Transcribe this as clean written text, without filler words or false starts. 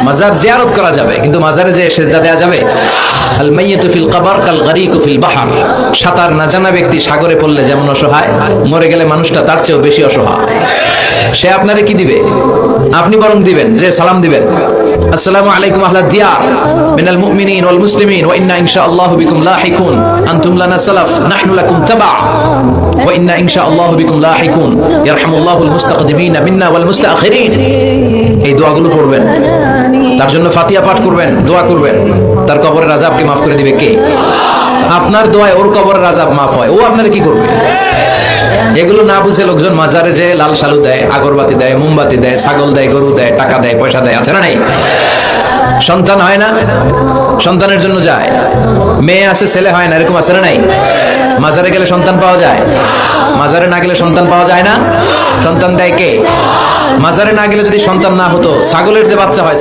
মাজার জিয়ারত করা যাবে, কিন্তু মাজারে যে সেজদা দেওয়া যাবে? আল মাইয়িতু ফিল কবর কাল গরীকু ফিল বাহর। সাঁতার না জানা ব্যক্তি সাগরে পড়লে যেমন অসহায়, মরে গেলে মানুষটা তার চেয়েও বেশি অসহায়। সে আপনারে কি দিবে? আপনি বরং দিবেন যে সালাম দিবেন, আসসালামু আলাইকুম আহলা দিয়ার মিনাল মুমিনিন ওয়াল মুসলিমিন ওয়া ইন্না ইনশাআল্লাহু বিকুম লাহিকুন আনতুম লানা সালাফ নাহনু লাকুম তাবা ওয়া ইন্না ইনশাআল্লাহু বিকুম লাহিকুন ইয়ারহামুল্লাহুল মুস্তাকদিমিন মিন্না ওয়াল মুস্তাখিরিন। এই দোয়াগুলো পড়বেন, তার জন্য ফাতিহা পাঠ করবেন, দোয়া করবেন। তার কবরের আযাবকে মাফ করে দিবে কে? আপনার দোয়ায় ওর কবরের আযাব মাফ হয়, ও আপনারে কি করবে? এগুলো না বুঝে লোকজন মাজারে যে লাল শালু দেয়, আগরবাতি দেয়, মোমবাতি দেয়, ছাগল দেয়, গরু দেয়, টাকা দেয়, পয়সা দেয়, আছে না নাই? সন্তান হয় না, সন্তানের জন্য যায়। মেয়ে আছে, ছেলে হয় না, এরকম আছে না নাই? মাজারে গেলে সন্তান পাওয়া যায়, মাজারে না গেলে সন্তান পাওয়া যায় না। সন্তান দেয় কে? মাজারে না গেলে যদি সন্তান না হতো, ছাগলের যে বাচ্চা হয়